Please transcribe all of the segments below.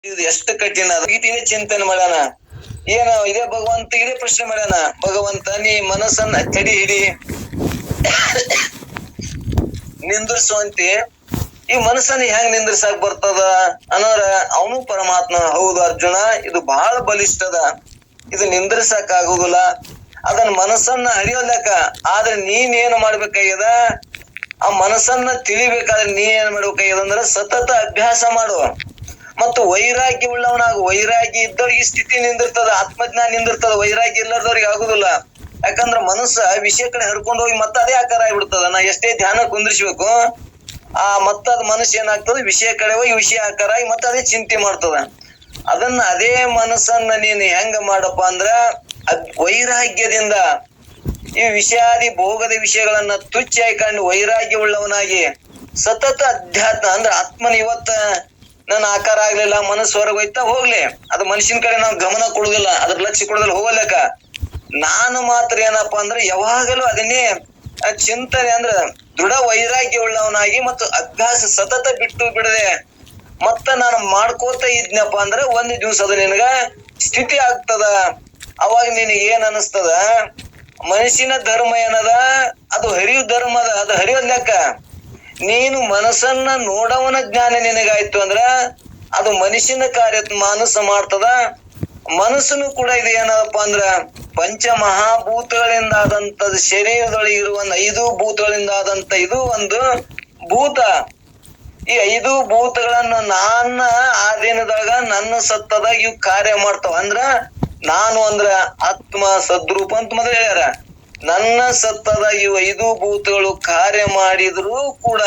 ಇದು ಎಷ್ಟು ಕಠಿಣ ಅದ ಇದೇ ಚಿಂತನೆ ಮಾಡ್ಯಾನ. ಏನ ಇದೇ ಭಗವಂತ ಇದೇ ಪ್ರಶ್ನೆ ಮಾಡ್ಯಾನ. ಭಗವಂತ ನೀ ಮನಸ್ಸನ್ನ ತಡಿ ಹಿಡಿ ನಿಂದ್ರಿಸುವಂತೆ ಈ ಮನಸ್ಸನ್ನ ಹೆಂಗ್ ನಿಂದ್ರಿಸಾಕ್ ಬರ್ತದ ಅನ್ನೋರ ಅವನು ಪರಮಾತ್ಮ. ಹೌದು ಅರ್ಜುನ, ಇದು ಬಹಳ ಬಲಿಷ್ಠದ, ಇದು ನಿಂದ್ರಿಸಕ್ ಆಗುದಿಲ್ಲ. ಅದನ್ನ ಮನಸ್ಸನ್ನ ಹರಿಯೋದಕ್ಕ. ಆದ್ರೆ ನೀನ್ ಏನ್ ಮಾಡ್ಬೇಕಾಗ್ಯದ, ಆ ಮನಸ್ಸನ್ನ ತಿಳಿಬೇಕಾದ್ರೆ ನೀ ಏನ್ ಮಾಡ್ಬೇಕಾಗ್ಯದ ಅಂದ್ರ ಸತತ ಅಭ್ಯಾಸ ಮಾಡು ಮತ್ತು ವೈರಾಗ್ಯ ಉಳ್ಳವನಾಗು. ವೈರಾಗ್ಯ ಇದ್ದವ್ರಿಗೆ ಸ್ಥಿತಿ ನಿಂದಿರ್ತದ, ಆತ್ಮಜ್ಞಾನ ನಿಂದಿರ್ತದ. ವೈರಾಗ್ಯ ಇಲ್ಲದವ್ರಿಗೆ ಆಗುದಿಲ್ಲ. ಯಾಕಂದ್ರ ಮನಸ್ಸ ವಿಷಯ ಕಡೆ ಹರ್ಕೊಂಡು ಹೋಗಿ ಮತ್ತ ಅದೇ ಆಕಾರ ಆಗ್ಬಿಡ್ತದ. ನಾ ಎಷ್ಟೇ ಧ್ಯಾನ ಕುಂದಿರ್ಸ್ಬೇಕು, ಆ ಮತ್ತದ ಮನಸ್ಸು ಏನಾಗ್ತದ, ವಿಷಯ ಕಡೆ ಹೋಗಿ ವಿಷಯ ಆಕಾರ ಆಗಿ ಮತ್ತ ಅದೇ ಚಿಂತೆ ಮಾಡ್ತದ. ಅದನ್ನ ಅದೇ ಮನಸ್ಸನ್ನ ನೀನ್ ಹೆಂಗ ಮಾಡಪ್ಪ ಅಂದ್ರ ವೈರಾಗ್ಯದಿಂದ ಈ ವಿಷಯಾದಿ ಭೋಗದ ವಿಷಯಗಳನ್ನ ತುಚ್ಚಿ ಹಾಕೊಂಡು ವೈರಾಗ್ಯ ಉಳ್ಳವನಾಗಿ ಸತತ ಅಧ್ಯಾತ್ಮ ಅಂದ್ರ ಆತ್ಮನ ಇವತ್ತ ನನ್ನ ಆಕಾರ ಆಗ್ಲಿಲ್ಲ, ಮನಸ್ಸು ಹೊರಗೆ ಹೋಯ್ತಾ ಹೋಗ್ಲಿ, ಅದು ಮನುಷ್ಯನ ಕಡೆ ನಾವು ಗಮನ ಕೊಡುದಿಲ್ಲ, ಅದ್ರ ಲಕ್ಷ್ಯ ಕೊಡುದಿಲ್ಲ, ಹೋಗಲಕ್ಕ. ನಾನು ಮಾತ್ರ ಏನಪ್ಪಾ ಅಂದ್ರೆ ಯಾವಾಗಲೂ ಅದನ್ನೇ ಚಿಂತನೆ ಅಂದ್ರ ದೃಢ ವೈರಾಗ್ಯ ಉಳ್ಳವನಾಗಿ ಮತ್ತು ಅಭ್ಯಾಸ ಸತತ ಬಿಟ್ಟು ಬಿಡದೆ ಮತ್ತ ನಾನು ಮಾಡ್ಕೋತ ಇದ್ನಪ್ಪ ಅಂದ್ರೆ ಒಂದ್ ದಿವ್ಸ ಅದು ನಿನಗ ಸ್ಥಿತಿ ಆಗ್ತದ. ಅವಾಗ ನಿನಗೆ ಏನ್ ಅನಸ್ತದ, ಮನಸ್ಸಿನ ಧರ್ಮ ಏನದ ಅದು ಹರಿಯು ಧರ್ಮದ, ಅದು ಹರಿಯೋದ್ ಲೆಕ್ಕ. ನೀನು ಮನಸ್ಸನ್ನ ನೋಡವನ ಜ್ಞಾನ ನಿನಗಾಯ್ತು ಅಂದ್ರ ಅದು ಮನುಷ್ಯನ ಕಾರ್ಯ ಮಾನಸ ಮಾಡ್ತದ. ಮನಸ್ಸನ್ನು ಕೂಡ ಇದು ಏನಪ್ಪ ಅಂದ್ರ ಪಂಚ ಮಹಾಭೂತಗಳಿಂದ ಆದಂತದ ಶರೀರದೊಳಗೆ ಇರುವ 5 ಭೂತಗಳಿಂದ ಆದಂತ ಇದು ಒಂದು ಭೂತ. ಈ 5 ಭೂತಗಳನ್ನ ನಾನ ಆ ದಿನದಾಗ ನನ್ನ ಸತ್ತದಾಗ ಇವ್ ಕಾರ್ಯ ಮಾಡ್ತಾವ. ಅಂದ್ರ ನಾನು ಅಂದ್ರ ಆತ್ಮ ಸದ್ರೂಪ ಅಂತ ಮೊದಲು ಹೇಳ್ಯಾರ. ನನ್ನ ಸತ್ತದಾಗ ಇವ್ 5 ಭೂತಗಳು ಕಾರ್ಯ ಮಾಡಿದ್ರು ಕೂಡ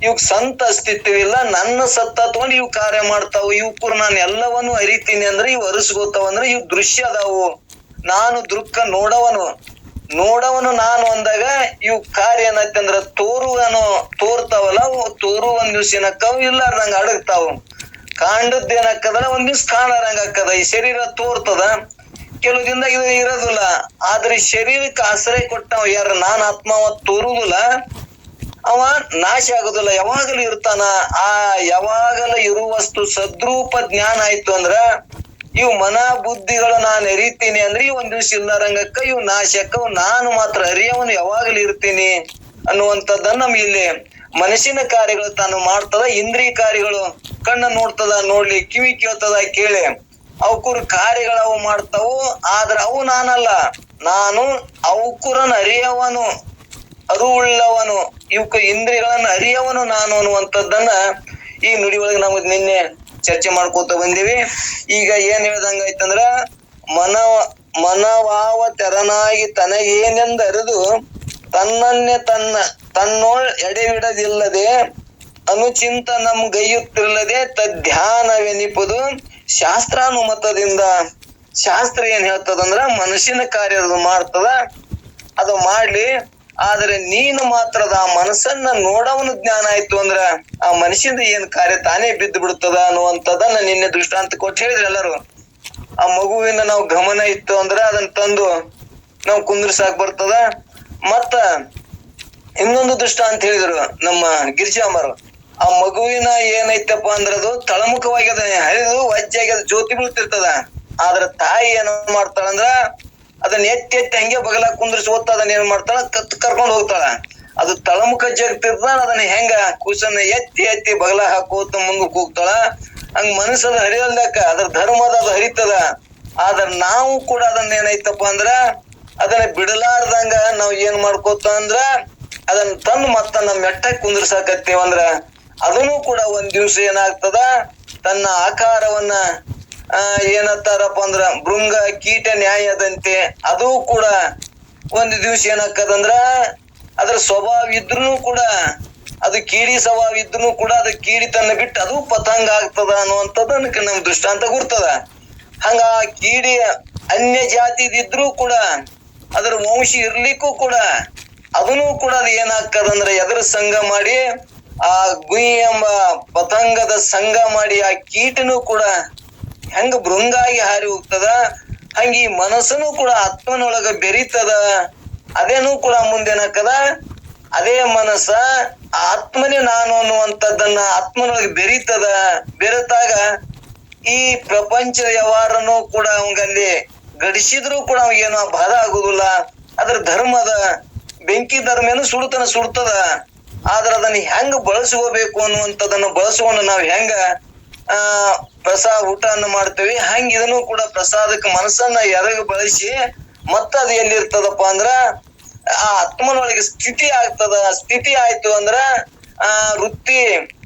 ಇವ್ ಸಂತ ಅಸ್ತಿತ್ವ ಇಲ್ಲ. ನನ್ನ ಸತ್ತ ತಗೊಂಡು ಇವ್ ಕಾರ್ಯ ಮಾಡ್ತಾವ. ಇವ್ ಕೂಡ ನಾನು ಎಲ್ಲವನ್ನು ಅರಿತೀನಿ ಅಂದ್ರೆ ಇವ್ ಅರಿಸ್ಕೋತಾವ ಅಂದ್ರೆ ಇವ್ ದೃಶ್ಯ ಅದಾವು. ನಾನು ದೃಕ್ಕ ನೋಡವನು ನಾನು ಅಂದಾಗ ಇವ್ ಕಾರ್ಯ ಏನೈತಿ ಅಂದ್ರ ತೋರ್ತಾವಲ್ಲ, ತೋರು ಒಂದ್ ದಿವ್ಸ ಏನಕ್ಕವು ಇಲ್ಲಾರ್ದಂಗ ಅಡಗ್ತಾವು. ಕಾಂಡದ್ ಏನಕ್ಕದಲ್ಲ ಒಂದ್ ದಿವ್ಸ ಕಾಣಾರಂಗ ಆಕ್ಕದ. ಈ ಶರೀರ ತೋರ್ತದ, ಕೆಲವು ದಿನದಾಗ ಇದು ಇರೋದಿಲ್ಲ. ಆದ್ರೆ ಶರೀರಕ್ಕೆ ಆಶ್ರಯ ಕೊಟ್ಟವ ಯಾರ ನಾನ್ ಆತ್ಮ ಅವ ತೋರುದಿಲ್ಲ, ಅವ ನಾಶ ಆಗುದಿಲ್ಲ, ಯಾವಾಗಲೂ ಇರ್ತಾನ. ಆ ಯಾವಾಗಲೂ ಇರುವಷ್ಟು ಸದ್ರೂಪ ಜ್ಞಾನ ಆಯ್ತು ಅಂದ್ರ ಇವು ಮನ ಬುದ್ಧಿಗಳು ನಾನು ಅರಿತೀನಿ ಅಂದ್ರೆ ಇವ್ ಒಂದ್ ದಿವ್ಸ ಇಲ್ಲಾರಂಗಕ್ಕ ಇವ್ ನಾಶಕ್ಕ. ನಾನು ಮಾತ್ರ ಅರಿಯವನು ಯಾವಾಗಲೂ ಇರ್ತೀನಿ ಅನ್ನುವಂಥದ್ದನ್ನ ನಮ್ ಇಲ್ಲಿ ಮನಸ್ಸಿನ ಕಾರ್ಯಗಳು ತಾನು ಮಾಡ್ತದ. ಇಂದ್ರಿಯ ಕಾರ್ಯಗಳು ಕಣ್ಣ ನೋಡ್ತದ ನೋಡ್ಲಿ, ಕಿವಿ ಕೇಳ್ತದ ಕೇಳಿ, ಅವಕುರ್ ಕಾರ್ಯಗಳು ಅವು ಮಾಡ್ತಾವು. ಆದ್ರ ಅವು ನಾನಲ್ಲ, ನಾನು ಅವಕುರನ್ನ ಅರಿಯವನು, ಅರಿವುಳ್ಳವನು, ಇವಕ್ಕ ಇಂದ್ರಿಯಗಳನ್ನ ಅರಿಯವನು ನಾನು ಅನ್ನುವಂಥದ್ದನ್ನ ಈ ನುಡಿ ಒಳಗೆ ನಾವು ನಿನ್ನೆ ಚರ್ಚೆ ಮಾಡ್ಕೋತ ಬಂದಿವಿ. ಈಗ ಏನ್ ಹೇಳ್ದಂಗಾಯ್ತಂದ್ರ ಮನವಾವ ತೆರನಾಗಿ ತನಗೇನೆಂದ ಅರಿದು ತನ್ನನ್ನೇ ತನ್ನೋಳ್ ಎಡೆಬಿಡದಿಲ್ಲದೆ ಅನುಚಿಂತ ಗೈಯುತ್ತಿಲ್ಲದೆ ತಧ್ಯಾನವೆನಿಪುದು ಶಾಸ್ತ್ರಾನುಮತದಿಂದ. ಶಾಸ್ತ್ರ ಏನ್ ಹೇಳ್ತದಂದ್ರ ಮನುಷ್ಯನ ಕಾರ್ಯ ಮಾಡ್ತದ, ಅದು ಮಾಡ್ಲಿ. ಆದ್ರೆ ನೀನು ಮಾತ್ರದ ಆ ಮನಸ್ಸನ್ನ ನೋಡವನು ಜ್ಞಾನ ಆಯ್ತು ಅಂದ್ರ ಆ ಮನುಷ್ಯದ ಏನ್ ಕಾರ್ಯ ತಾನೇ ಬಿದ್ದು ಬಿಡುತ್ತದ ಅನ್ನುವಂಥದ್ದನ್ನ ನಿನ್ನೆ ದೃಷ್ಟಾಂತ ಕೊಟ್ಟು ಹೇಳಿದ್ರು ಎಲ್ಲರೂ. ಆ ಮಗುವಿನ ನಾವು ಗಮನ ಇತ್ತು ಅಂದ್ರ ಅದನ್ನ ತಂದು ನಾವು ಕುಂದ್ರಸಾಕ್ ಬರ್ತದ. ಮತ್ತ ಇನ್ನೊಂದು ದೃಷ್ಟಾಂತ ಹೇಳಿದ್ರು ನಮ್ಮ ಗಿರಿಜಾಮರು. ಆ ಮಗುವಿನ ಏನೈತಪ್ಪ ಅಂದ್ರ ಅದು ತಳಮುಖವಾಗಿ ಅದ ಹರಿದು ವಜ್ಜಾಗಿ ಅದ ಜ್ಯೋತಿ ಬೀಳ್ತಿರ್ತದ. ಆದ್ರ ತಾಯಿ ಏನ್ ಮಾಡ್ತಾಳಂದ್ರ ಅದನ್ನ ಎತ್ತಿ ಹಂಗೆ ಬಗಲ ಕುಂದ್ರಿಸಿ ಓದ್ತಾ ಅದನ್ನ ಏನ್ ಮಾಡ್ತಾಳ, ಕರ್ಕೊಂಡ್ ಹೋಗ್ತಾಳ. ಅದು ತಳಮುಖ ಜಗತ್ತಿರ್ತ ಅದನ್ನ ಹೆಂಗ ಕೂಸನ್ನ ಎತ್ತಿ ಬಗಲ ಹಾಕೋತ ಮುಂದಕ್ಕೆ ಹೋಗ್ತಾಳ. ಹಂಗ ಮನಸ್ಸದ ಹರಿಯಲ್ದಕ್ಕ ಅದ್ರ ಧರ್ಮದ ಅದು ಹರಿತದ. ಆದ್ರ ನಾವು ಕೂಡ ಅದನ್ನ ಏನೈತಪ್ಪ ಅಂದ್ರ ಅದನ್ನ ಬಿಡಲಾರ್ದಂಗ ನಾವ್ ಏನ್ ಮಾಡ್ಕೋತ ಅಂದ್ರ ಅದನ್ನ ತಂದು ಮತ್ತ ನಮ್ ಮೆಟ್ಟಾಗಿ ಕುಂದ್ರಸಾಕತ್ತೇವಂದ್ರ ಅದನ್ನು ಕೂಡ ಒಂದ್ ದಿವ್ಸ ಏನಾಗ್ತದ, ತನ್ನ ಆಕಾರವನ್ನ ಏನಂತಾರಪ್ಪ ಅಂದ್ರ ಭೃಂಗ ಕೀಟ ನ್ಯಾಯದಂತೆ ಅದು ಕೂಡ ಒಂದ್ ದಿವ್ಸ ಏನಾಕದಂದ್ರ ಅದ್ರ ಸ್ವಭಾವ ಇದ್ರೂ ಕೂಡ, ಅದು ಕೀಡಿ ಸ್ವಭಾವ ಇದ್ರೂ ಕೂಡ ಅದು ಕೀಡಿತನ್ನ ಬಿಟ್ಟು ಅದು ಪತಂಗ ಆಗ್ತದ ಅನ್ನುವಂಥದ್ದು ನಮ್ ದೃಷ್ಟಾಂತ ಗುರ್ತದ. ಹಂಗ ಕೀಡಿ ಅನ್ಯ ಜಾತಿದಿದ್ರೂ ಕೂಡ ಅದ್ರ ವಂಶ ಇರ್ಲಿಕ್ಕೂ ಕೂಡ ಅದನ್ನು ಕೂಡ ಅದು ಏನಾಗ್ತದಂದ್ರ ಎದುರು ಸಂಘ ಮಾಡಿ ಆ ಗುಯಿ ಎಂಬ ಪತಂಗದ ಸಂಘ ಮಾಡಿ ಆ ಕೀಟನು ಕೂಡ ಹೆಂಗ ಭೃಂಗಾಗಿ ಹಾರಿ ಹೋಗ್ತದ, ಹಂಗ ಈ ಮನಸ್ಸನು ಕೂಡ ಆತ್ಮನೊಳಗ ಬೆರಿತದ. ಅದೇನು ಕೂಡ ಮುಂದೇನಾಕದ, ಅದೇ ಮನಸ್ಸ ಆತ್ಮನೇ ನಾನು ಅನ್ನುವಂಥದ್ದನ್ನ ಆತ್ಮನೊಳಗೆ ಬೆರೀತದ. ಬೆರೆತಾಗ ಈ ಪ್ರಪಂಚದ ವ್ಯವಹಾರನು ಕೂಡ ಅವಂಗಲ್ಲಿ ಗಡಿಸಿದ್ರು ಕೂಡ ಅವಾಗೇನು ಬಾಧ ಆಗುದಿಲ್ಲ. ಅದ್ರ ಧರ್ಮದ ಬೆಂಕಿ ಧರ್ಮ ಏನು ಸುಡ್ತದ. ಆದ್ರ ಅದನ್ನ ಹೆಂಗ ಬಳಸ್ಕೋಬೇಕು ಅನ್ನುವಂಥದನ್ನ ಬಳಸ್ಕೊಂಡು ನಾವ್ ಹೆಂಗ ಪ್ರಸಾದ ಊಟವನ್ನು ಮಾಡ್ತೇವಿ, ಹಂಗ ಇದನ್ನು ಕೂಡ ಪ್ರಸಾದಕ್ಕೆ ಮನಸ್ಸನ್ನ ಎರಗ ಬಳಸಿ ಮತ್ತ ಅದು ಎಲ್ಲಿರ್ತದಪ್ಪ ಅಂದ್ರ ಆ ಆತ್ಮನೊಳಗೆ ಸ್ಥಿತಿ ಆಗ್ತದ. ಸ್ಥಿತಿ ಆಯ್ತು ಅಂದ್ರ ವೃತ್ತಿ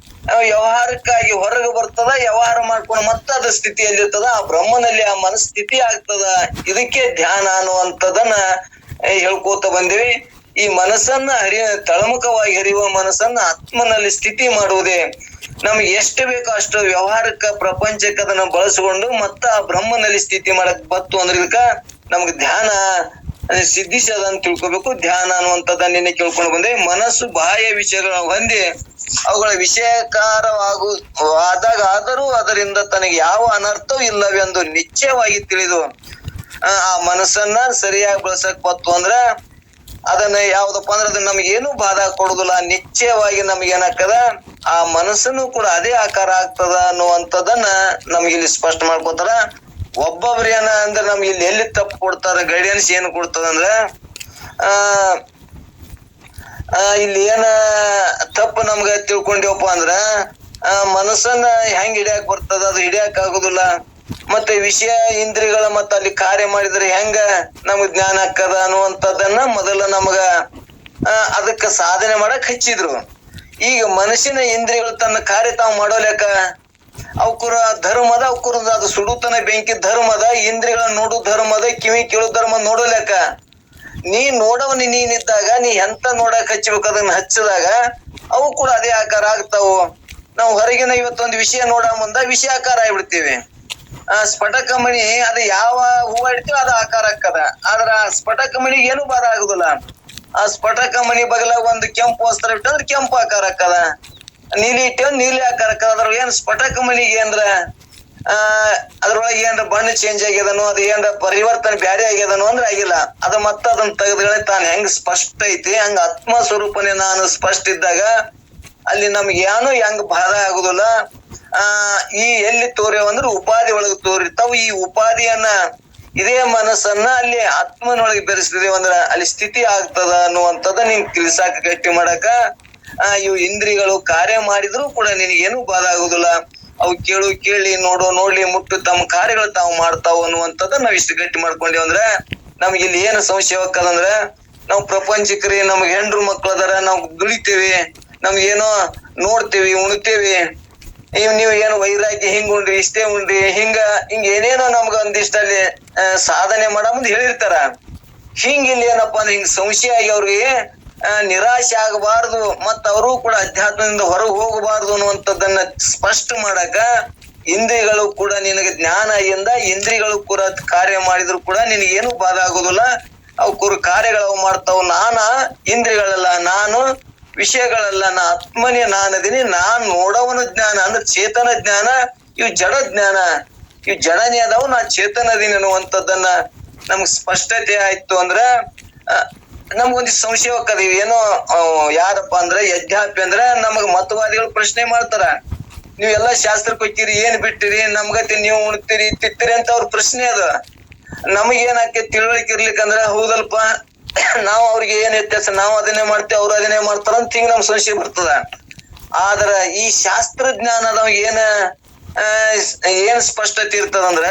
ವ್ಯವಹಾರಕ್ಕಾಗಿ ಹೊರಗೆ ಬರ್ತದ. ವ್ಯವಹಾರ ಮಾಡ್ಕೊಂಡು ಮತ್ತ ಅದ ಸ್ಥಿತಿಯಲ್ಲಿರ್ತದ. ಆ ಬ್ರಹ್ಮನಲ್ಲಿ ಆ ಮನಸ್ಥಿತಿ ಆಗ್ತದ. ಇದಕ್ಕೆ ಧ್ಯಾನ ಅನ್ನುವಂಥದನ್ನ ಹೇಳ್ಕೋತ ಬಂದಿವಿ. ಈ ಮನಸ್ಸನ್ನ ತಳಮುಖವಾಗಿ ಹರಿಯುವ ಮನಸ್ಸನ್ನ ಆತ್ಮನಲ್ಲಿ ಸ್ಥಿತಿ ಮಾಡುವುದೇ ನಮ್ಗೆ ಎಷ್ಟು ಬೇಕೋ ಅಷ್ಟು ವ್ಯವಹಾರಕ್ಕ ಪ್ರಪಂಚಕ್ಕೆ ಅದನ್ನ ಬಳಸ್ಕೊಂಡು ಮತ್ತ ಆ ಬ್ರಹ್ಮನಲ್ಲಿ ಸ್ಥಿತಿ ಮಾಡಕ್ ಬತ್ತು ಅಂದ್ರೆ ಇದಕ್ಕ ನಮ್ಗೆ ಧ್ಯಾನ ಸಿದ್ಧಿಸದ ಅಂತ ತಿಳ್ಕೊಬೇಕು. ಧ್ಯಾನ ಅನ್ನುವಂಥದ್ದನ್ನ ನಿನ್ನೆ ಕೇಳ್ಕೊಂಡು ಬಂದೆ. ಮನಸ್ಸು ಬಾಹ್ಯ ವಿಷಯಗಳನ್ನ ಹೊಂದಿ ಅವುಗಳ ವಿಷಯಕಾರವಾದಾಗ ಆದರೂ ಅದರಿಂದ ತನಗೆ ಯಾವ ಅನರ್ಥವೂ ಇಲ್ಲವೆಂದು ನಿಶ್ಚಯವಾಗಿ ತಿಳಿದು ಆ ಮನಸ್ಸನ್ನ ಸರಿಯಾಗಿ ಬಳಸಕ್ ಬತ್ತು ಅಂದ್ರ ಅದನ್ನ ಯಾವ್ದಪ್ಪ ಅಂದ್ರೆ ಅದನ್ನ ನಮ್ಗೇನು ಬಾಧ ಕೊಡುದಿಲ್ಲ. ನಿಶ್ಚಯವಾಗಿ ನಮ್ಗೆ ಏನಾಗ್ತದ ಆ ಮನಸ್ಸನ್ನು ಕೂಡ ಅದೇ ಆಕಾರ ಆಗ್ತದ ಅನ್ನುವಂಥದ್ದನ್ನ ನಮ್ಗೆ ಇಲ್ಲಿ ಸ್ಪಷ್ಟ ಮಾಡ್ಕೊತಾರ. ಒಬ್ಬೊಬ್ರು ಏನ ಅಂದ್ರೆ ನಮ್ಗೆ ಇಲ್ಲಿ ಎಲ್ಲಿ ತಪ್ಪು ಕೊಡ್ತಾರ, ಗೈಡೆನ್ಸ್ ಏನು ಕೊಡ್ತದ ಅಂದ್ರ ಇಲ್ಲಿ ಏನ ತಪ್ಪು ನಮ್ಗ ತಿಳ್ಕೊಂಡಿವಪ್ಪ ಅಂದ್ರ ಮನಸ್ಸನ್ನ ಹೆಂಗ್ ಹಿಡಿಯಾಕ್ ಬರ್ತದ, ಅದು ಹಿಡಿಯಾಕ್ ಆಗುದಿಲ್ಲ. ಮತ್ತೆ ವಿಷಯ ಇಂದ್ರಿಯಗಳ ಮತ್ತ ಅಲ್ಲಿ ಕಾರ್ಯ ಮಾಡಿದ್ರೆ ಹೆಂಗ ನಮ್ಗ್ ಜ್ಞಾನ ಆಕ್ಕದ ಅನ್ನುವಂಥದ್ದನ್ನ ಮೊದಲ ನಮ್ಗ ಅದಕ್ಕ ಸಾಧನೆ ಮಾಡಕ್ ಹಚ್ಚಿದ್ರು. ಈಗ ಮನಸ್ಸಿನ ಇಂದ್ರಿಯಗಳು ತನ್ನ ಕಾರ್ಯ ತಾವು ಮಾಡೋಲ್ಯಾಕ ಅವಕುರ ಧರ್ಮದ ಅವಕುರ ಅದು ಸುಡುತನ ಬೆಂಕಿ ಧರ್ಮದ, ಇಂದ್ರಿಯಗಳನ್ನ ನೋಡು ಧರ್ಮದ, ಕಿವಿ ಕೇಳು ಧರ್ಮ ನೋಡೋಲ್ಯಾಕ. ನೀ ನೋಡವನಿ ನೀನಿದ್ದಾಗ ನೀ ಎಂತ ನೋಡಕ್ ಹಚ್ಬೇಕು ಅದನ್ನ ಹಚ್ಚಿದಾಗ ಅವು ಕೂಡ ಅದೇ ಆಕಾರ ಆಗ್ತಾವು. ನಾವು ಹೊರಗಿನ ಇವತ್ತೊಂದು ವಿಷಯ ನೋಡ ಮುಂದ ವಿಷಯ ಆಕಾರ ಆಗ್ಬಿಡ್ತೀವಿ. ಸ್ಫಟಕ ಮಣಿ ಅದು ಯಾವ ಹೂವ ಇಡ್ತೀವಿ ಅದು ಆಕಾರ ಆಕ್ಕದ. ಆದ್ರ ಆ ಸ್ಫಟಕ ಮಣಿಗೆ ಏನು ಬಾಧ ಆಗುದಿಲ್ಲ. ಆ ಸ್ಫಟಕ ಮಣಿ ಬಗಲ ಒಂದು ಕೆಂಪು ವಸ್ತ್ರ ಇಟ್ಟಂದ್ರೆ ಕೆಂಪು ಆಕಾರ ಆಕ್ಕದ, ನೀಲಿ ಇಟ್ಟಂದ್ರೆ ನೀಲಿ ಆಕಾರ ಆಕ್ಕದ. ಅದ್ರೊಳಗೆ ಏನ್ ಸ್ಫಟಕ ಮಣಿಗೆ ಏನ್ರ ಅದ್ರೊಳಗೆ ಏನ್ರ ಬಣ್ಣ ಚೇಂಜ್ ಆಗ್ಯದನು, ಅದು ಏನ್ರ ಪರಿವರ್ತನೆ ಬ್ಯಾರೆ ಆಗ್ಯದನು ಅಂದ್ರೆ ಆಗಿಲ್ಲ. ಅದು ಮತ್ತ ಅದನ್ನ ತೆಗೆದ್ಗಳೇ ತಾನು ಹೆಂಗ್ ಸ್ಪಷ್ಟ ಐತಿ ಹಂಗ ಆತ್ಮ ಸ್ವರೂಪನೇ ನಾನು ಸ್ಪಷ್ಟ ಇದ್ದಾಗ ಅಲ್ಲಿ ನಮ್ಗೆ ಏನು ಹೆಂಗ್ ಬಾಧ ಆಗುದಿಲ್ಲ. ಈ ಎಲ್ಲಿ ತೋರ್ಯವ ಅಂದ್ರೆ ಉಪಾಧಿ ಒಳಗೆ ತೋರಿರ್ತಾವ. ಈ ಉಪಾಧಿಯನ್ನ ಇದೇ ಮನಸ್ಸನ್ನ ಅಲ್ಲಿ ಆತ್ಮನೊಳಗೆ ಬೆರೆಸಿದೇವ ಅಂದ್ರ ಅಲ್ಲಿ ಸ್ಥಿತಿ ಆಗ್ತದ ಅನ್ನುವಂಥದ್ದು ನಿನ್ ತಿಳ್ಸಾಕ ಗಟ್ಟಿ ಮಾಡಕ ಇವು ಇಂದ್ರಿಯಗಳು ಕಾರ್ಯ ಮಾಡಿದ್ರು ಕೂಡ ನಿನಗೇನು ಬಾಧ ಆಗುದಿಲ್ಲ. ಅವು ಕೇಳಿ ನೋಡ್ಲಿ ಮುಟ್ಟು ತಮ್ಮ ಕಾರ್ಯಗಳು ತಾವು ಮಾಡ್ತಾವ ಅನ್ನುವಂಥದ್ದು ನಾವ್ ಇಷ್ಟು ಗಟ್ಟಿ ಮಾಡ್ಕೊಂಡೇವ್ ಅಂದ್ರ ನಮ್ಗೆ ಇಲ್ಲಿ ಏನು ಸಂಶಯಕ್ಕದಂದ್ರ ನಾವು ಪ್ರಪಂಚಕ್ರಿ ನಮ್ಗೆ ಹೆಂಡ್ರು ಮಕ್ಳು ಅದಾರ, ನಾವು ದುಡಿತೇವಿ, ನಮ್ಗೇನೋ ನೋಡ್ತೇವಿ, ಉಣ್ತೇವಿ, ನೀವ್ ಏನು ವೈರಾಗ್ಯ ಹಿಂಗ್ ಉಂಡ್ರಿ ಇಷ್ಟೇ ಉಂಡ್ರಿ ಹಿಂಗ ಏನೇನೋ ನಮ್ಗ ಒಂದಿಷ್ಟಲ್ಲಿ ಸಾಧನೆ ಮಾಡ ಮುಂದೆ ಹೇಳಿರ್ತಾರ. ಹಿಂಗ ಇಲ್ಲಿ ಏನಪ್ಪಾ ಅಂದ್ರೆ ಹಿಂಗ್ ಸಂಶಯ ಆಗಿ ಅವ್ರಿಗೆ ನಿರಾಶೆ ಆಗಬಾರ್ದು ಮತ್ತ ಅವರು ಕೂಡ ಅಧ್ಯಾತ್ಮದಿಂದ ಹೊರಗೆ ಹೋಗಬಾರ್ದು ಅನ್ನುವಂಥದ್ದನ್ನ ಸ್ಪಷ್ಟ ಮಾಡಕ ಇಂದ್ರಿಯಗಳು ಕೂಡ ನಿನಗೆ ಜ್ಞಾನ ಇಂದ ಇಂದ್ರಿಯಗಳು ಕೂಡ ಕಾರ್ಯ ಮಾಡಿದ್ರು ಕೂಡ ನಿನಗೇನು ಬಾಧ ಆಗೋದಿಲ್ಲ. ಅವು ಕಾರ್ಯಗಳು ಮಾಡ್ತಾವ. ಇಂದ್ರಿಯಗಳಲ್ಲ, ನಾನು ವಿಷಯಗಳಲ್ಲ, ನಾ ಆತ್ಮನೇ ನಾನದೀನಿ. ನಾನ್ ನೋಡವನ ಜ್ಞಾನ ಅಂದ್ರೆ ಚೇತನ ಜ್ಞಾನ, ಇವು ಜಡ ಜ್ಞಾನ, ಇವು ಜಡನೇ ಅದಾವು, ನಾ ಚೇತನದೀನಿ ಅನ್ನುವಂಥದ್ದನ್ನ ನಮ್ಗ್ ಸ್ಪಷ್ಟತೆ ಆಯ್ತು ಅಂದ್ರ ನಮ್ಗೊಂದಿ ಸಂಶಯ ಹೋಗ್ತದ. ಏನೋ ಯಾರಪ್ಪ ಅಂದ್ರೆ ಯಜ್ಞಾಪಿ ಅಂದ್ರ ನಮಗ್ ಮತವಾದಿಗಳು ಪ್ರಶ್ನೆ ಮಾಡ್ತಾರ, ನೀವೆಲ್ಲಾ ಶಾಸ್ತ್ರಕ್ಕೆ ಹೋಗ್ತೀರಿ, ಏನ್ ಬಿಟ್ಟಿರಿ, ನಮ್ಗತಿ ನೀವು ಉಣ್ತೀರಿ ತಿತ್ತೀರಿ ಅಂತ ಅವ್ರ ಪ್ರಶ್ನೆ ಅದ. ನಮಗೇನಾಕೆ ತಿಳುವಳಿಕೆ ಇರ್ಲಿಕ್ಕಂದ್ರ ಹೌದಲ್ಪ ನಾವ್ ಅವ್ರಿಗೆ ಏನ್ ವ್ಯತ್ಯಾಸ, ನಾವು ಅದನ್ನೇ ಮಾಡ್ತೇವೆ ಅವ್ರು ಅದನ್ನೇ ಮಾಡ್ತಾರ ಅಂತ ಹಿಂಗ ನಮ್ ಸಂಶಯ ಬರ್ತದ. ಆದ್ರ ಈ ಶಾಸ್ತ್ರಜ್ಞಾನದ ಏನ್ ಸ್ಪಷ್ಟತೆ ಇರ್ತದಂದ್ರ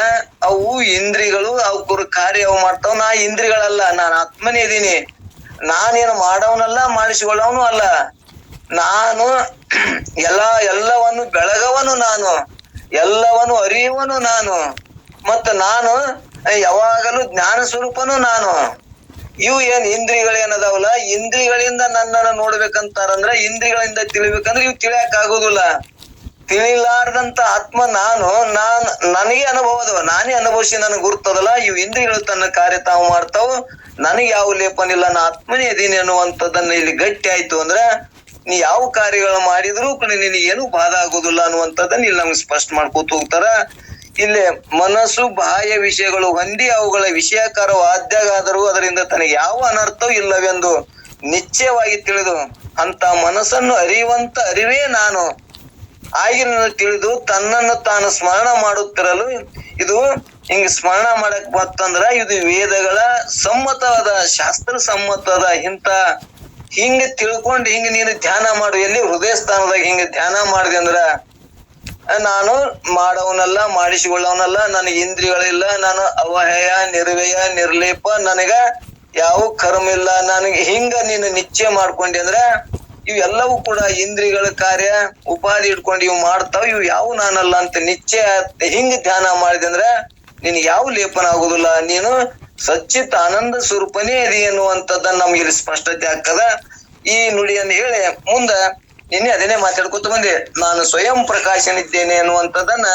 ಅವು ಇಂದ್ರಿಗಳು ಅವ್ರ ಕಾರ್ಯ ಅವು ಮಾಡ್ತಾವ. ನಾ ಇಂದ್ರಿಗಳಲ್ಲ, ನಾನ್ ಆತ್ಮನೇ ಇದೀನಿ, ನಾನೇನು ಮಾಡವನಲ್ಲ ಮಾಡಿಸಿಕೊಳ್ಳವನು ಅಲ್ಲ, ನಾನು ಎಲ್ಲವನ್ನು ಬೆಳಗವನು ನಾನು, ಎಲ್ಲವನ್ನು ಅರಿಯುವನು ನಾನು, ಮತ್ತ ನಾನು ಯಾವಾಗಲೂ ಜ್ಞಾನ ಸ್ವರೂಪನು ನಾನು. ಇವು ಏನ್ ಇಂದ್ರಿಯಗಳೇನದಾವಲ್ಲ, ಇಂದ್ರಿಯಗಳಿಂದ ನನ್ನನ್ನು ನೋಡ್ಬೇಕಂತಾರಂದ್ರ ಇಂದ್ರಿಯಗಳಿಂದ ತಿಳಿಬೇಕಂದ್ರೆ ಇವು ತಿಳಿಯಕ್ ಆಗುದಿಲ್ಲ. ತಿಳಿಲಾರ್ದಂತ ಆತ್ಮ ನನಗೆ ಅನುಭವದವ, ನಾನೇ ಅನುಭವಿಸಿ ನನಗೆ ಗುರ್ತದಲ್ಲ. ಇವು ಇಂದ್ರಿಯಗಳು ತನ್ನ ಕಾರ್ಯ ತಾವು ಮಾಡ್ತಾವ, ನನಗೆ ಯಾವ ಲೇಪನಿಲ್ಲ, ನಾ ಆತ್ಮನೇ ಇದೀನಿ ಅನ್ನುವಂಥದ್ದನ್ನ ಇಲ್ಲಿ ಗಟ್ಟಿ ಆಯ್ತು ಅಂದ್ರ ನೀ ಯಾವ ಕಾರ್ಯಗಳು ಮಾಡಿದ್ರು ಕೂಡ ನಿನಗೇನು ಬಾಧ ಆಗುದಿಲ್ಲ ಅನ್ನುವಂಥದ್ದನ್ನ ಇಲ್ಲಿ ನಮ್ಗೆ ಸ್ಪಷ್ಟ ಮಾಡ್ಕೋತ ಹೋಗ್ತಾರ. ಇಲ್ಲಿ ಮನಸ್ಸು ಬಾಹ್ಯ ವಿಷಯಗಳು ಹೊಂದಿ ಅವುಗಳ ವಿಷಯಕಾರವಾದ್ಯಾಗಾದರೂ ಅದರಿಂದ ತನಗೆ ಯಾವ ಅನರ್ಥವೂ ಇಲ್ಲವೆಂದು ನಿಶ್ಚಯವಾಗಿ ತಿಳಿದು ಅಂತ ಮನಸ್ಸನ್ನು ಅರಿಯುವಂತ ಅರಿವೇ ನಾನು. ಆಗಿನ ತಿಳಿದು ತನ್ನನ್ನು ತಾನು ಸ್ಮರಣ ಮಾಡುತ್ತಿರಲು ಇದು ಹಿಂಗ ಸ್ಮರಣ ಮಾಡಕ್ ಬರ್ತಂದ್ರ ಇದು ವೇದಗಳ ಸಮ್ಮತವಾದ ಶಾಸ್ತ್ರ ಸಮ್ಮತದ ಇಂತ ಹಿಂಗ ತಿಳ್ಕೊಂಡು ಹಿಂಗ ನೀನು ಧ್ಯಾನ ಮಾಡು. ಎಲ್ಲಿ ಹೃದಯ ಸ್ಥಾನದಾಗ ಹಿಂಗ ಧ್ಯಾನ ಮಾಡಿದೆ ಅಂದ್ರ ನಾನು ಮಾಡವನಲ್ಲ, ಮಾಡಿಸಿಕೊಳ್ಳವನಲ್ಲ, ನನಗೆ ಇಂದ್ರಿಯಗಳಿಲ್ಲ, ನಾನು ಅವಹಯ ನಿರ್ವಯ ನಿರ್ಲೇಪ, ನನಗ ಯಾವ ಕರ್ಮ ಇಲ್ಲ, ನನಗೆ ಹಿಂಗ ನೀನು ನಿಶ್ಚಯ ಮಾಡ್ಕೊಂಡಿ ಅಂದ್ರ ಇವೆಲ್ಲವೂ ಕೂಡ ಇಂದ್ರಿಯಗಳ ಕಾರ್ಯ ಉಪಾಧಿ ಇಟ್ಕೊಂಡು ಇವು ಮಾಡ್ತಾವ, ಇವು ಯಾವ ನಾನಲ್ಲ ಅಂತ ನಿಶ್ಚಯ ಹಿಂಗ ಧ್ಯಾನ ಮಾಡಿದೆ ಅಂದ್ರ ನಿನ್ ಯಾವ ಲೇಪನ ಆಗುದಿಲ್ಲ, ನೀನು ಸಚ್ಚಿತ್ ಆನಂದ ಸ್ವರೂಪನೇ ಇದೆ ಎನ್ನುವಂಥದ್ದನ್ನ ನಮ್ಗೆ ಇಲ್ಲಿ ಸ್ಪಷ್ಟತೆ ಆಗ್ತದ. ಈ ನುಡಿಯನ್ನು ಹೇಳಿ ಮುಂದ ನಿನ್ನೆ ಅದನ್ನೇ ಮಾತಾಡ್ಕೊತ ಬಂದೆ. ನಾನು ಸ್ವಯಂ ಪ್ರಕಾಶನಿದ್ದೇನೆ ಅನ್ನುವಂಥದ್ದನ್ನ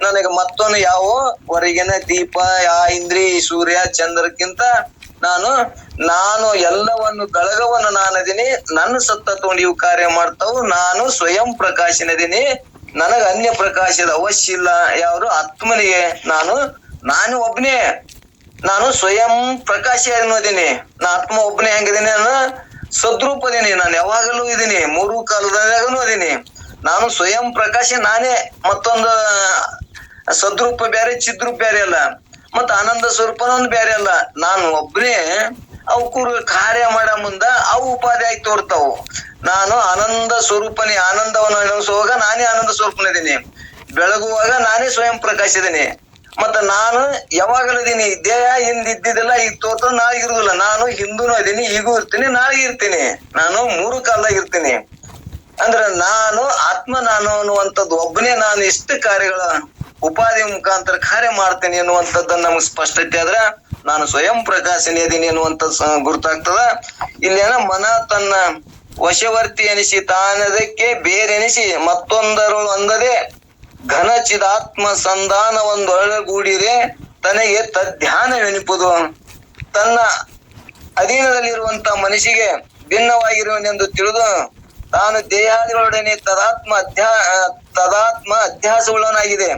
ನನಗೆ ಮತ್ತೊಂದು ಯಾವ ಹೊರಗಿನ ದೀಪ ಆ ಇಂದ್ರಿ ಸೂರ್ಯ ಚಂದ್ರಕ್ಕಿಂತ ನಾನು ಎಲ್ಲವನ್ನು ಗಳಗವನ್ನು ನಾನದೀನಿ, ನನ್ನ ಸತ್ತ ತಗೊಂಡು ಇವು ಕಾರ್ಯ ಮಾಡ್ತಾವು, ನಾನು ಸ್ವಯಂ ಪ್ರಕಾಶನದೀನಿ, ನನಗ ಅನ್ಯ ಪ್ರಕಾಶದ ಅವಶ್ಯ ಇಲ್ಲ. ಯಾರು ಆತ್ಮನಿಗೆ ನಾನು ಒಬ್ನೇ, ನಾನು ಸ್ವಯಂ ಪ್ರಕಾಶ ಅನ್ನೋದೀನಿ. ನಾ ಆತ್ಮ ಒಬ್ನೇ ಹೆಂಗಿದೀನಿ, ನಾನು ಸದ್ರೂಪದೀನಿ, ನಾನು ಯಾವಾಗಲೂ ಇದೀನಿ, ಮೂರು ಕಾಲದಾಗನು ಅದೀನಿ. ನಾನು ಸ್ವಯಂ ಪ್ರಕಾಶ ನಾನೇ, ಮತ್ತೊಂದು ಸದ್ರೂಪ ಬೇರೆ ಚಿದ್ರೂಪ ಬೇರೆ ಅಲ್ಲ, ಮತ್ತ ಆನಂದ ಸ್ವರೂಪನ ಒಂದು ಬೇರೆ ಅಲ್ಲ. ನಾನು ಒಬ್ನೇ ಅವಕ್ಕೂ ಕಾರ್ಯ ಮಾಡ ಮುಂದ ಅವು ಉಪಾಧಿ ಆಗಿ ತೋರ್ತಾವು. ನಾನು ಆನಂದ ಸ್ವರೂಪನೇ, ಆನಂದವನ್ನು ಅನುಭವಿಸುವಾಗ ನಾನೇ ಆನಂದ ಸ್ವರೂಪನಿದ್ದೀನಿ, ಬೆಳಗುವಾಗ ನಾನೇ ಸ್ವಯಂ ಪ್ರಕಾಶ ಇದೀನಿ. ಮತ್ತ ನಾನು ಯಾವಾಗಲದೀನಿ, ದೇಹ ಹಿಂದ್ ಇದ್ದಿದ್ದಿಲ್ಲ, ಈಗ ತೋರ್ತ ನಾಳೆ ಇರುದಿಲ್ಲ. ನಾನು ಹಿಂದೂನು ಇದೀನಿ, ಈಗೂ ಇರ್ತೀನಿ, ನಾಳೆ ಇರ್ತೀನಿ, ನಾನು ಮೂರು ಕಾಲದಾಗ ಇರ್ತೀನಿ. ಅಂದ್ರ ನಾನು ಆತ್ಮ ನಾನು ಅನ್ನುವಂಥದ್ದು ಒಬ್ಬನೇ, ನಾನು ಇಷ್ಟು ಕಾರ್ಯಗಳ ಉಪಾಧಿ ಮುಖಾಂತರ ಕಾರ್ಯ ಮಾಡ್ತೇನೆ ಅನ್ನುವಂಥದ್ದನ್ನ ನಮ್ಗೆ ಸ್ಪಷ್ಟತೆ ಆದ್ರ ನಾನು ಸ್ವಯಂ ಪ್ರಕಾಶನೇ ಇದೀನಿ ಅನ್ನುವಂಥದ್ದು ಗುರುತಾಗ್ತದ. ಇಲ್ಲೇನ ಮನ ತನ್ನ ವಶವರ್ತಿ ಎನಿಸಿ ತಾನದಕ್ಕೆ ಬೇರೆನಿಸಿ ಮತ್ತೊಂದರಳು ಅಂದದೆ ಘನ ಚಿದಾತ್ಮ ಸಂಧಾನ ಒಂದೊಳಗೂಡಿರೆ ತನಗೆ ತದ್ಧ್ಯಾನವೆನಿಪುದು. ತನ್ನ ಅಧೀನದಲ್ಲಿರುವಂತ ಮನಸ್ಸಿಗೆ ಭಿನ್ನವಾಗಿರುವನೆಂದು ತಿಳಿದು ತಾನು ದೇಹಾದಿಗಳೊಡನೆ ತದಾತ್ಮ ಅಧ್ಯಾಸವುಳ್ಳನಾಗಿದೆ.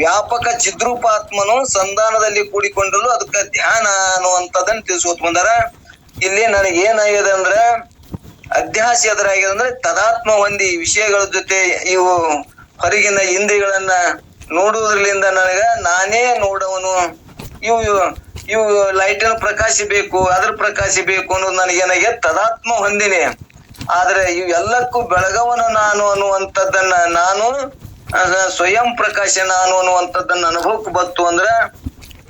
ವ್ಯಾಪಕ ಚಿದ್ರೂಪಾತ್ಮನು ಸಂಧಾನದಲ್ಲಿ ಕೂಡಿಕೊಂಡಲು ಅದಕ್ಕೆ ಧ್ಯಾನ ಅನ್ನುವಂಥದ್ದನ್ನ ತಿಳಿಸ್ಕೊತ್ ಬಂದಾರ. ಇಲ್ಲಿ ನನಗೆ ಏನಾಗಿದೆ ಅಂದ್ರೆ ಅಧ್ಯಾಸ ಎದುರಾಗಿದೆ ಅಂದ್ರೆ ತದಾತ್ಮ ಹೊಂದಿ ವಿಷಯಗಳ ಜೊತೆ ಇವು ಹೊರಗಿನ ಇಂದ್ರಿಯಗಳನ್ನ ನೋಡುವುದ್ರಲಿಂದ ನನಗ ನಾನೇ ನೋಡವನು, ಇವು ಲೈಟಿನ ಪ್ರಕಾಶಿಬೇಕು, ಅದ್ರ ಪ್ರಕಾಶಿಬೇಕು ಅನ್ನೋದು ನನಗೇನಾಗೆ ತದಾತ್ಮ ಹೊಂದಿನಿ. ಆದ್ರೆ ಇವೆಲ್ಲಕ್ಕೂ ಬೆಳಗವನು ನಾನು ಅನ್ನುವಂಥದ್ದನ್ನ, ನಾನು ಸ್ವಯಂ ಪ್ರಕಾಶ ನಾನು ಅನ್ನುವಂಥದ್ದನ್ನ ಅನುಭವಕ್ಕೆ ಬತ್ತು ಅಂದ್ರ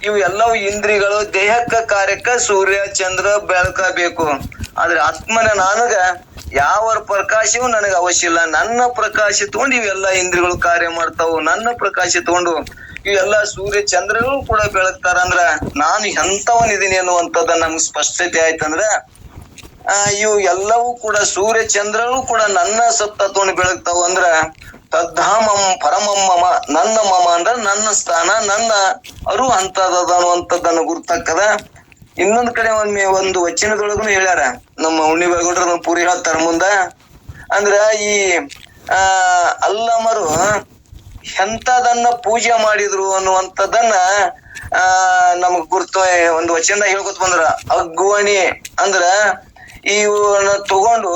ಇವು ಎಲ್ಲವೂ ಇಂದ್ರಿಯಗಳು ದೇಹಕ್ಕ ಕಾರ್ಯಕ್ಕ ಸೂರ್ಯ ಚಂದ್ರ ಬೆಳಕ ಬೇಕು. ಆದ್ರೆ ಆತ್ಮನ ನನಗ ಯಾವ ಪ್ರಕಾಶವೂ ನನಗ ಅವಶ್ಯ ಇಲ್ಲ. ನನ್ನ ಪ್ರಕಾಶ ತಗೊಂಡು ಇವೆಲ್ಲ ಇಂದ್ರಿಯಗಳು ಕಾರ್ಯ ಮಾಡ್ತಾವು, ನನ್ನ ಪ್ರಕಾಶ ತಗೊಂಡು ಇವೆಲ್ಲ ಸೂರ್ಯ ಚಂದ್ರಗಳು ಕೂಡ ಬೆಳಗ್ತಾರ. ಅಂದ್ರ ನಾನು ಎಂತವನಿದೀನಿ ಅನ್ನುವಂಥದ್ದನ್ನ ನಮ್ಗೆ ಸ್ಪಷ್ಟತೆ ಆಯ್ತಂದ್ರ ಇವು ಎಲ್ಲವೂ ಕೂಡ ಸೂರ್ಯ ಚಂದ್ರಗಳು ಕೂಡ ನನ್ನ ಸತ್ತ ತಗೊಂಡು ಬೆಳಗ್ತಾವ. ಅಂದ್ರ ತದ್ಧಾಮಂ ಪರಮಂ ಮಮ, ನನ್ನ ಮಮ ಅಂದ್ರ ನನ್ನ ಸ್ಥಾನ, ನನ್ನ ಅರು ಅಂತದ ಅನ್ನುವಂಥದ್ದನ್ನು ಗುರುತಾಕದ. ಇನ್ನೊಂದ್ ಕಡೆ ಒಂದು ವಚನದೊಳಗೂ ಹೇಳ್ಯಾರ, ನಮ್ಮ ಉಣ್ಣಿಬೇಗೌಡ್ರ ಪೂರಿ ಹೇಳ್ತಾರ ಮುಂದ. ಅಂದ್ರ ಈ ಅಲ್ಲಮರು ಎಂತದನ್ನ ಪೂಜೆ ಮಾಡಿದ್ರು ಅನ್ನುವಂಥದ್ದನ್ನ ನಮಗ್ ಗುರ್ತು ಒಂದು ವಚನದಾಗ ಹೇಳ್ಕೊತ ಬಂದ್ರ. ಅಗ್ವಣಿ ಅಂದ್ರ ಇವನ್ನ ತಗೊಂಡು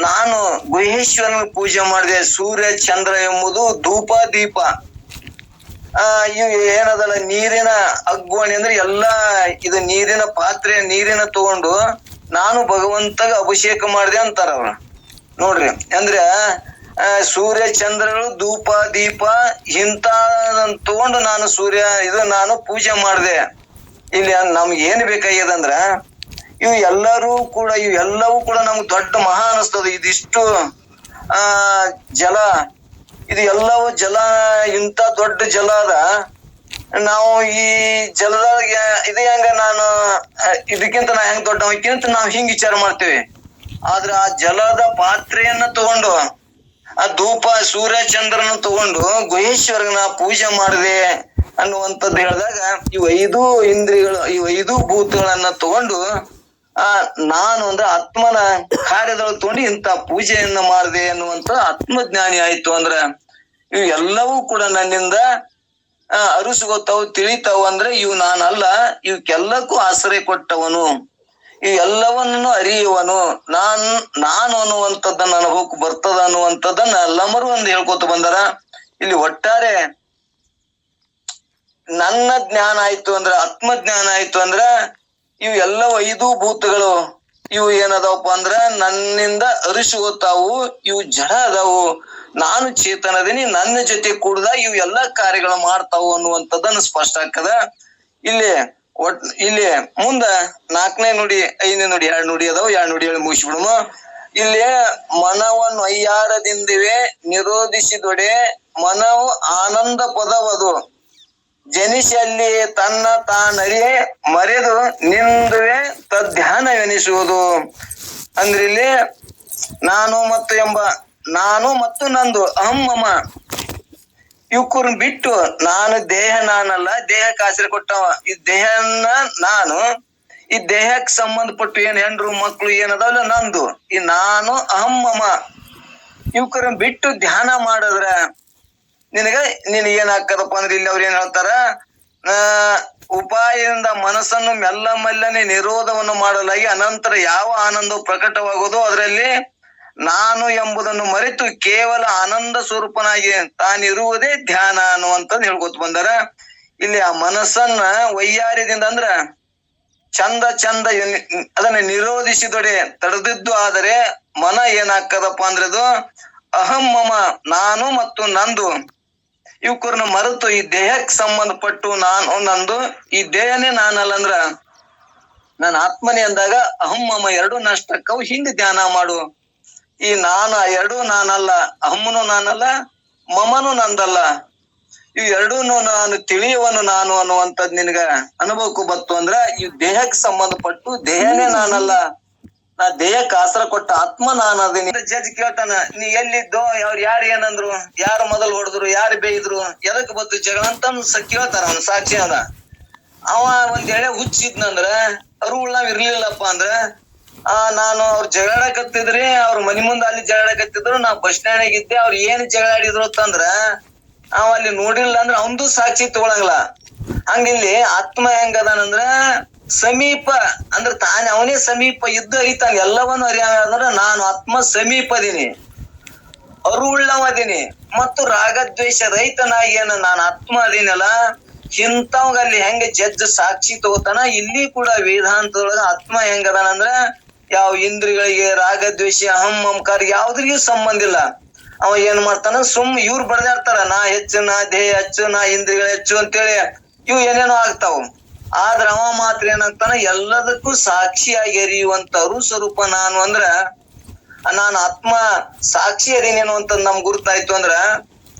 ನಾನು ಗುಹೇಶ್ವರನ ಪೂಜೆ ಮಾಡಿದೆ. ಸೂರ್ಯ ಚಂದ್ರ ಎಂಬುದು ಧೂಪ ದೀಪ. ಇವು ಏನದಲ್ಲ ನೀರಿನ ಅಗ್ವಣಿ ಅಂದ್ರೆ ಎಲ್ಲಾ ಇದು ನೀರಿನ ಪಾತ್ರೆ, ನೀರಿನ ತಗೊಂಡು ನಾನು ಭಗವಂತಗ ಅಭಿಷೇಕ ಮಾಡಿದೆ ಅಂತಾರ ಅವ್ರು. ನೋಡ್ರಿ, ಅಂದ್ರೆ ಸೂರ್ಯ ಚಂದ್ರಗಳು ಧೂಪ ದೀಪ ಇಂತ ತಗೊಂಡು ನಾನು ನಾನು ಪೂಜೆ ಮಾಡಿದೆ. ಇಲ್ಲಿ ನಮ್ಗೆ ಏನ್ ಬೇಕಾಗ್ಯದಂದ್ರ ಇವೆಲ್ಲವೂ ಕೂಡ ನಮ್ಗೆ ದೊಡ್ಡ ಮಹಾ ಅನಿಸ್ತದ. ಇದಿಷ್ಟು ಜಲ, ಇದು ಎಲ್ಲವೂ ಜಲ, ಇಂತ ದೊಡ್ಡ ಜಲ ಅದ. ನಾವು ಈ ಜಲದಾಗ ಇದು ಹೆಂಗ ನಾನು ಇದಕ್ಕಿಂತ ನಾ ಹೆಂಗ್ ದೊಡ್ಡವಕ್ಕಿಂತ ನಾವು ಹಿಂಗ್ ವಿಚಾರ ಮಾಡ್ತೇವೆ. ಆದ್ರ ಆ ಜಲದ ಪಾತ್ರೆಯನ್ನ ತಗೊಂಡು ಆ ಧೂಪ ಸೂರ್ಯ ಚಂದ್ರನ ತಗೊಂಡು ಗುಹೇಶ್ವರನ ಪೂಜೆ ಮಾಡಿದೆ ಅನ್ನುವಂಥದ್ದು ಹೇಳಿದಾಗ ಇವು 5 ಇಂದ್ರಿಯಗಳು, ಇವು 5 ಭೂತಗಳನ್ನ ತಗೊಂಡು ನಾನು ಅಂದ್ರೆ ಆತ್ಮನ ಕಾರ್ಯದೊಳಗೆ ತಗೊಂಡು ಇಂತ ಪೂಜೆಯನ್ನ ಮಾಡಿದೆ ಅನ್ನುವಂತ ಆತ್ಮಜ್ಞಾನಿ ಆಯ್ತು. ಅಂದ್ರ ಇವು ಎಲ್ಲವೂ ಕೂಡ ನನ್ನಿಂದ ಅರುಸುಗೊತ್ತಾವು ತಿಳಿತಾವು. ಅಂದ್ರೆ ಇವು ನಾನಲ್ಲ, ಇವಕ್ಕೆಲ್ಲಕ್ಕೂ ಆಶ್ರಯ ಕೊಟ್ಟವನು, ಈ ಎಲ್ಲವನ್ನು ಅರಿಯುವನು, ನಾನು ಅನ್ನುವಂಥದ್ದನ್ನ ಅನುಭವಕ್ಕೆ ಬರ್ತದ ಅನ್ನುವಂಥದ್ದನ್ನ ಲಮರು ಒಂದು ಹೇಳ್ಕೊತ ಬಂದಾರ. ಇಲ್ಲಿ ಒಟ್ಟಾರೆ ನನ್ನ ಜ್ಞಾನ ಆಯ್ತು ಅಂದ್ರ, ಆತ್ಮಜ್ಞಾನ ಆಯ್ತು ಅಂದ್ರ ಇವು ಎಲ್ಲವೂ 5 ಭೂತಗಳು ಇವು ಏನದಾವಪ್ಪ ಅಂದ್ರ ನನ್ನಿಂದ ಅರಿಸುತ್ತಾವು, ಇವು ಜಡ ಅದಾವು, ನಾನು ಚೇತನ ಅದೀನಿ, ನನ್ನ ಜೊತೆ ಕೂಡ್ದ ಇವು ಎಲ್ಲಾ ಕಾರ್ಯಗಳು ಮಾಡ್ತಾವು ಅನ್ನುವಂಥದ್ದನ್ನ ಸ್ಪಷ್ಟ ಆಗ್ತದ. ಇಲ್ಲಿ ಮುಂದ 4ನೇ ನುಡಿ 5ನೇ ನುಡಿ 2 ನುಡಿ ಅದಾವ, 2 ನುಡಿ ಹೇಳಿ ಮುಗಿಸ್ಬಿಡುಮ. ಇಲ್ಲಿ ಮನವನ್ನು ಅಯ್ಯಾರದಿಂದಿವೆ ನಿರೋಧಿಸಿದೊಡೆ ಮನವು ಆನಂದ ಪದವದು ಜನಿಸಿ ಅಲ್ಲಿ ತನ್ನ ತಾನರಿಯೇ ಮರೆದು ನಿಂದುವೆ ತಧ್ಯಾನವೆನಿಸುವುದು. ಅಂದ್ರೆ ಇಲ್ಲಿ ನಾನು ಮತ್ತು ನಂದು ಅಹಂ ಮಮ ಇವಕ್ಕೂರ್ನ ಬಿಟ್ಟು ನಾನು ದೇಹ ನಾನಲ್ಲ, ದೇಹಕ್ಕೆ ಆಶ್ರಯ ಕೊಟ್ಟವ, ಈ ದೇಹನ ನಾನು, ಈ ದೇಹಕ್ಕೆ ಸಂಬಂಧಪಟ್ಟು ಏನ್ ಹೆಂಡ್ರು ಮಕ್ಳು ಏನದಾವಲ್ಲ ನಂದು, ಈ ನಾನು ಅಹಂ ಮಮ ಇವಕ್ಕೂರ್ನ ಬಿಟ್ಟು ಧ್ಯಾನ ಮಾಡಿದ್ರ ನಿನಗೆ ಏನಾಗ್ತದಪ್ಪ ಅಂದ್ರೆ ಇಲ್ಲಿ ಅವ್ರು ಏನ್ ಹೇಳ್ತಾರ, ಉಪಾಯದಿಂದ ಮನಸ್ಸನ್ನು ಮೆಲ್ಲನೆ ನಿರೋಧವನ್ನು ಮಾಡಲಾಗಿ ಅನಂತರ ಯಾವ ಆನಂದವು ಪ್ರಕಟವಾಗುವುದೋ ಅದರಲ್ಲಿ ನಾನು ಎಂಬುದನ್ನು ಮರೆತು ಕೇವಲ ಆನಂದ ಸ್ವರೂಪನಾಗಿ ತಾನಿರುವುದೇ ಧ್ಯಾನ ಅನ್ನುವಂಥದ್ದು ಹೇಳ್ಕೊತ ಬಂದಾರ. ಇಲ್ಲಿ ಆ ಮನಸ್ಸನ್ನ ವೈಯಾರ್ಯದಿಂದ ಅಂದ್ರ ಚಂದ ಅದನ್ನ ನಿರೋಧಿಸಿದೊಡೆ ತಡೆದಿದ್ದು ಆದರೆ ಮನ ಏನಾಗ್ತದಪ್ಪ ಅಂದ್ರೆ ಅದು ಅಹಂ ಮಮ ನಾನು ಮತ್ತು ನಂದು ಇವಕ್ಕೂರ್ನ ಮರೆತು ಈ ದೇಹಕ್ಕೆ ಸಂಬಂಧಪಟ್ಟು ನಾನು ನಂದು, ಈ ದೇಹನೇ ನಾನಲ್ಲ ಅಂದ್ರ ನಾನು ಆತ್ಮನೇ ಅಂದಾಗ ಅಹಂ ಮಮ 2 ನಷ್ಟಕ್ಕವು ಹಿಂಗ ಧ್ಯಾನ ಮಾಡು. ಈ ನಾನು 2 ನಾನಲ್ಲ, ಅಹಮ್ಮನು ನಾನಲ್ಲ, ಮಮನು ನಂದಲ್ಲ, ಇವ್ 2 ನಾನು ತಿಳಿಯುವನು ನಾನು ಅನ್ನುವಂಥದ್ ನಿನ್ಗ ಅನುಭವಕ್ಕೂ ಬತ್ತು ಅಂದ್ರ ಈ ದೇಹಕ್ಕೆ ಸಂಬಂಧಪಟ್ಟು ದೇಹನೇ ನಾನಲ್ಲ, ನಾ ದೇಹಕ್ಕೆ ಆಸರ ಕೊಟ್ಟ ಆತ್ಮ ನಾನು ಅದೀನಿ. ಜಡ್ಜ್ ಕೇಳ್ತಾನ, ನೀ ಎಲ್ಲಿದ್ದೋ, ಅವ್ರು ಯಾರು ಏನಂದ್ರು, ಯಾರು ಮೊದಲು ಹೊಡೆದ್ರು, ಯಾರು ಬೇಯಿದ್ರು, ಎದಕ್ ಬತ್ತು ಜಗಳ ಅಂತ ಕೇಳ್ತಾರ. ಅವ್ನ ಸಾಕ್ಷಿ ಅದ. ಅವ ಒಂದ್ ಎಳೆ ಹುಚ್ಚಿದ್ನಂದ್ರ ನಾವ್ ಇರ್ಲಿಲ್ಲಪ್ಪ ಅಂದ್ರ ನಾನು ಅವ್ರು ಜಗಳಾಡಕತ್ತಿದ್ರಿ, ಅವ್ರ ಮನಿ ಮುಂದೆ ಅಲ್ಲಿ ಜಗಳಾಡಕತ್ತಿದ್ರು, ನಾ ಬಸ್ ಸ್ಟ್ಯಾಂಡ್ ಇದ್ದೆ, ಅವ್ರು ಏನ್ ಜಗಳಾಡಿದ್ರು ಅಂತಂದ್ರ ಅವ ಅಲ್ಲಿ ನೋಡಿಲ್ಲ ಅಂದ್ರ ಅವಂದು ಸಾಕ್ಷಿ ತಗೊಳಂಗಿಲ್ಲ. ಹಂಗಿಲ್ಲಿ ಆತ್ಮ ಹೆಂಗದಾನಂದ್ರ ಸಮೀಪ ಅಂದ್ರ ತಾನೇ ಅವನೇ ಸಮೀಪ ಇದ್ದ ಅರಿತಾನ, ಎಲ್ಲವನ್ನು ಅರಿಯಾದ್ರ ನಾನು ಆತ್ಮ ಸಮೀಪ ಅದೀನಿ, ಅರುಳ್ಳವದೀನಿ ಮತ್ತು ರಾಗದ್ವೇಷ ರೈತನಾಗಿ ಏನ ನಾನು ಆತ್ಮ ಅದೀನಲ್ಲ. ಇಂಥವಾಗ ಅಲ್ಲಿ ಹೆಂಗ ಜಡ್ಜ್ ಸಾಕ್ಷಿ ತಗೋತಾನ, ಇಲ್ಲಿ ಕೂಡ ವೇದಾಂತದೊಳಗ ಆತ್ಮ ಹೆಂಗದಾನಂದ್ರ ಯಾವ ಇಂದ್ರಿಗಳಿಗೆ ರಾಗದ್ವೇಷ ಅಹಂ ಮಮಕಾರ ಯಾವ್ದ್ರಿಗೂ ಸಂಬಂಧ ಇಲ್ಲ. ಅವ ಏನ್ ಮಾಡ್ತಾನ, ಇವ್ರು ಬಡ್ದಾಡ್ತಾರ, ನಾ ಹೆಚ್ಚು, ನಾ ದೇಹ ಹೆಚ್ಚು, ನಾ ಇಂದ್ರಿಯಗಳು ಹೆಚ್ಚು ಅಂತೇಳಿ ಇವು ಏನೇನೋ ಆಗ್ತಾವ. ಆದ್ರ ಅವ ಮಾತ್ರ ಏನಾಗ್ತಾನ, ಎಲ್ಲದಕ್ಕೂ ಸಾಕ್ಷಿಯಾಗಿ ಅರಿಯುವಂತ ಸ್ವರೂಪ ನಾನು ಅಂದ್ರ ನಾನು ಆತ್ಮ ಸಾಕ್ಷಿ ಅದೀನಿ ಅನ್ನುವಂಥದ್ದು ನಮ್ಗೆ ಗುರುತಾಯ್ತು ಅಂದ್ರೆ